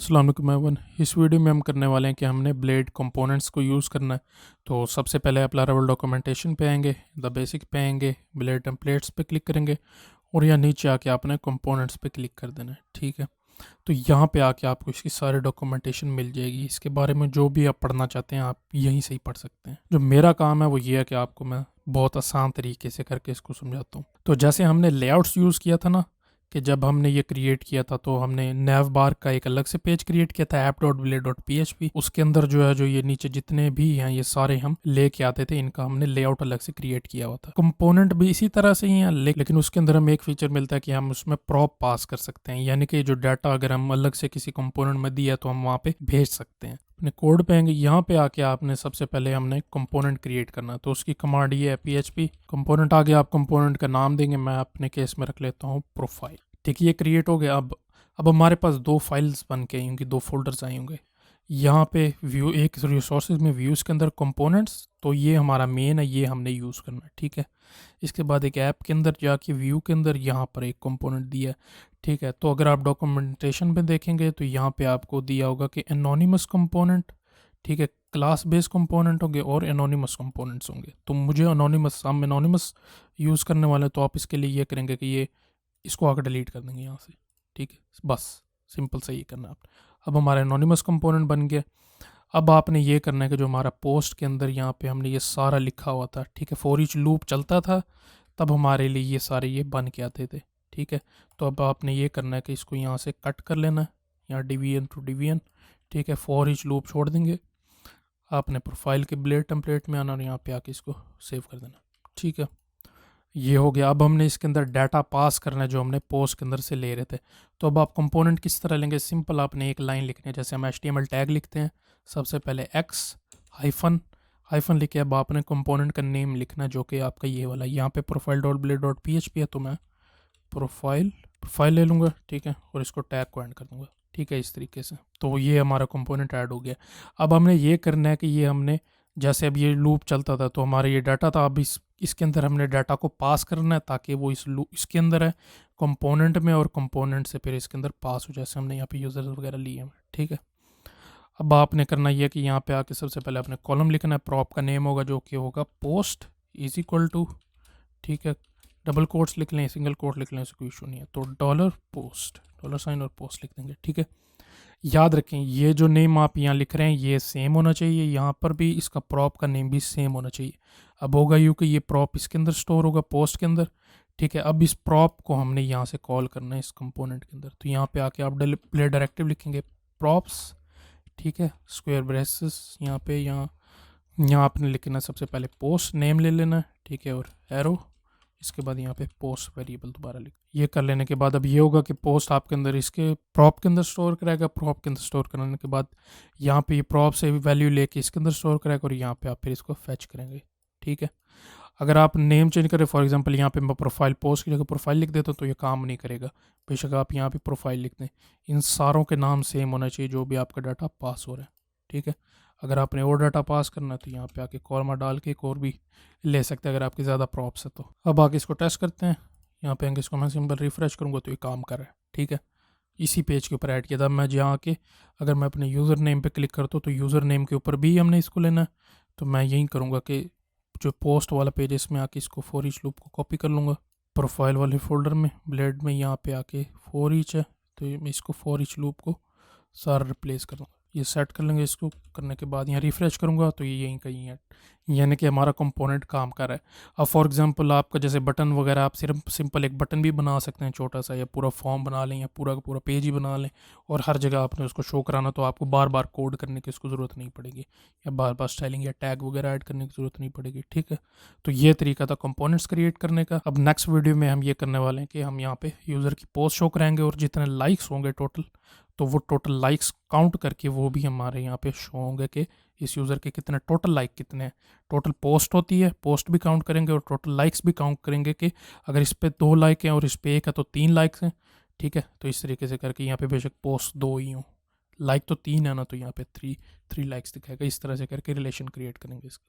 अस्सलाम वालेकुम एवरीवन। इस वीडियो में हम करने वाले हैं कि हमने ब्लेड कंपोनेंट्स को यूज़ करना है। तो सबसे पहले आप लारावेल डॉक्यूमेंटेशन पे आएंगे, द बेसिक पे आएंगे, ब्लेड टेम्पलेट्स पे क्लिक करेंगे और यहाँ नीचे आके आपने कंपोनेंट्स पे क्लिक कर देना है। ठीक है, तो यहाँ पे आके आपको इसकी सारी डॉक्यूमेंटेशन मिल जाएगी। इसके बारे में जो भी आप पढ़ना चाहते हैं आप यहीं से ही पढ़ सकते हैं। जो मेरा काम है वो ये है कि आपको मैं बहुत आसान तरीके से करके इसको समझाता हूँ। तो जैसे हमने लेआउट्स यूज़ किया था ना, कि जब हमने ये क्रिएट किया था तो हमने नैव बार का एक अलग से पेज क्रिएट किया था app.blade.php। उसके अंदर जो है, जो ये नीचे जितने भी हैं ये सारे हम लेके आते थे, इनका हमने लेआउट अलग से क्रिएट किया हुआ था। कंपोनेंट भी इसी तरह से ही है, लेकिन उसके अंदर हम एक फीचर मिलता है कि हम उसमें प्रॉप पास कर सकते हैं, यानी कि जो डाटा अगर हम अलग से किसी कंपोनेंट में दिया तो हम वहाँ पे भेज सकते हैं। अपने कोड पे आएंगे, यहाँ पे आके आपने सबसे पहले हमने कंपोनेंट क्रिएट करना है, तो उसकी कमांड ये है php कंपोनेंट। आगे आप कंपोनेंट का नाम देंगे, मैं अपने केस में रख लेता हूँ प्रोफाइल। ठीक है, ये क्रिएट हो गया। अब हमारे पास दो फाइल्स बन के आई होंगी, दो फोल्डर्स आए होंगे। यहाँ पे व्यू, एक रिसोर्सेज में व्यूज़ के अंदर कंपोनेंट्स, तो ये हमारा मेन है, ये हमने यूज़ करना है। ठीक है, इसके बाद एक ऐप के अंदर जाके व्यू के अंदर यहाँ पर एक कंपोनेंट दिया है। ठीक है, तो अगर आप डॉक्यूमेंटेशन पे देखेंगे तो यहाँ पे आपको दिया होगा कि एनोनिमस कंपोनेंट, ठीक है, क्लास बेस कंपोनेंट होंगे और एनोनिमस कंपोनेंट्स होंगे। तो मुझे एनोनिमस, हम एनोनिमस यूज़ करने वाले, तो आप इसके लिए ये करेंगे कि ये इसको आकर डिलीट कर देंगे यहाँ से। ठीक है, बस सिंपल से ये करना है आपने। अब हमारा एनोनिमस कंपोनेंट बन गया। अब आपने ये करना है कि जो हमारा पोस्ट के अंदर यहाँ पे हमने ये सारा लिखा हुआ था, ठीक है, फॉर ईच लूप चलता था तब हमारे लिए ये सारे ये बन के आते थे। ठीक है, तो अब आपने ये करना है कि इसको यहाँ से कट कर लेना है, यहाँ डिवीजन टू डिवीजन। ठीक है, फॉर ईच लूप छोड़ देंगे। आपने प्रोफाइल के ब्लेड टेम्पलेट में आना और यहाँ पे आके इसको सेव कर देना। ठीक है, ये हो गया। अब हमने इसके अंदर डाटा पास करना है जो हमने पोस्ट के अंदर से ले रहे थे। तो अब आप कंपोनेंट किस तरह लेंगे? सिंपल, आपने एक लाइन लिखनी है, जैसे हम HTML टैग लिखते हैं, सबसे पहले x हाइफन हाइफन लिखे। अब आपने कंपोनेंट का नेम लिखना है जो कि आपका ये वाला, यहाँ पे profile dot blade dot php है, तो मैं प्रोफाइल ले लूँगा। ठीक है, और इसको टैग को एंड कर दूँगा। ठीक है, इस तरीके से तो ये हमारा कंपोनेंट ऐड हो गया। अब हमने ये करना है कि ये हमने, जैसे अब ये लूप चलता था तो हमारा ये डाटा था, अब इसके अंदर हमने डाटा को पास करना है ताकि वो इसके अंदर है कंपोनेंट में, और कंपोनेंट से फिर इसके अंदर पास हो, जैसे हमने यहाँ पे यूज़र वगैरह लिए हैं। ठीक है, अब आपने करना ये है कि यहाँ पे आके सबसे पहले अपने कॉलम लिखना है, प्रॉप का नेम होगा जो कि होगा पोस्ट इज इक्वल टू, ठीक है, डबल कोट्स लिख लें, सिंगल कोट लिख लें, कोई इशू नहीं है, तो डॉलर पोस्ट, डॉलर साइन और पोस्ट लिख देंगे। ठीक है, याद रखें ये जो नेम आप यहाँ लिख रहे हैं ये सेम होना चाहिए, यहाँ पर भी इसका प्रॉप का नेम भी सेम होना चाहिए। अब होगा यूँ कि ये प्रॉप इसके अंदर स्टोर होगा पोस्ट के अंदर। ठीक है, अब इस प्रॉप को हमने यहाँ से कॉल करना है इस कंपोनेंट के अंदर, तो यहाँ पे आके आप प्ले डायरेक्टिव लिखेंगे प्रॉप्स। ठीक है, स्क्वायर ब्रेसेस यहाँ पे, यहाँ आपने लिखना सबसे पहले पोस्ट नेम ले लेना है। ठीक है, और एरो, इसके बाद यहाँ पे पोस्ट वेरिएबल दोबारा लिख। ये कर लेने के बाद अब ये होगा कि पोस्ट आपके अंदर इसके प्रॉप के अंदर स्टोर करेगा। प्रॉप के अंदर स्टोर करने के बाद यहाँ पे ये प्रॉप से वैल्यू लेके इसके अंदर स्टोर करेगा, और यहाँ पे आप फिर इसको फैच करेंगे। ठीक है, अगर आप नेम चेंज करें, फॉर एग्जांपल यहाँ पे मैं प्रोफाइल, पोस्ट की जगह प्रोफाइल लिख देता हूँ तो ये काम नहीं करेगा। बेशक आप यहाँ पे प्रोफाइल लिख दें, इन सारों के नाम सेम होना चाहिए जो भी आपका डाटा पास हो रहा है। ठीक है, अगर आपने और डाटा पास करना है तो यहाँ पे आके कॉमा डाल के एक और भी ले सकते हैं अगर आपकी ज़्यादा प्रॉप्स है तो। अब आके इसको टेस्ट करते हैं, यहाँ पे आगे इसको मैं सिंपल रिफ्रेश करूँगा तो ये काम कर रहा है। ठीक है, इसी पेज के ऊपर ऐड किया था मैं, जहाँ आके अगर मैं अपने यूज़र नेम पे क्लिक करता हूँ तो यूज़र नेम के ऊपर भी हमने इसको लेना है। तो मैं यही करूँगा कि जो पोस्ट वाला पेज है इसमें आके इसको फॉर ईच लूप को कॉपी कर लूँगा, प्रोफाइल वाले फोल्डर में ब्लेड में यहाँ पे आके फॉर ईच है तो मैं इसको फॉर ईच लूप को सारा रिप्लेस कर दूँगा। ये सेट कर लेंगे, इसको करने के बाद यहाँ रिफ्रेश करूँगा तो ये यहीं कहीं है, यानी कि हमारा कंपोनेंट काम कर रहा है। अब फॉर एग्जांपल आपका जैसे बटन वगैरह, आप सिर्फ सिंपल एक बटन भी बना सकते हैं छोटा सा, या पूरा फॉर्म बना लें, या पूरा का पूरा पेज ही बना लें, और हर जगह आपने उसको शो कराना तो आपको बार बार कोड करने की उसको ज़रूरत नहीं पड़ेगी, या बार बार स्टाइलिंग या टैग वगैरह ऐड करने की ज़रूरत नहीं पड़ेगी। ठीक है, तो ये तरीका था कंपोनेंट्स क्रिएट करने का। अब नेक्स्ट वीडियो में हम ये करने वाले हैं कि हम यहाँ पे यूज़र की पोस्ट शो कराएंगे, और जितने लाइक्स होंगे टोटल, तो वो टोटल लाइक्स काउंट करके वो भी हमारे यहाँ पे शो होंगे कि इस यूज़र के कितने टोटल लाइक कितने हैं। टोटल पोस्ट होती है, पोस्ट भी काउंट करेंगे, और टोटल लाइक्स भी काउंट करेंगे कि अगर इस पे 2 लाइक हैं और इस पे 1 है तो 3 लाइक्स हैं। ठीक है, तो इस तरीके से करके यहाँ पे बेशक पोस्ट 2 ही हों, लाइक तो 3 है ना, तो यहाँ पे 3 लाइक्स दिखाएगा। इस तरह से करके रिलेशन क्रिएट करेंगे इसका।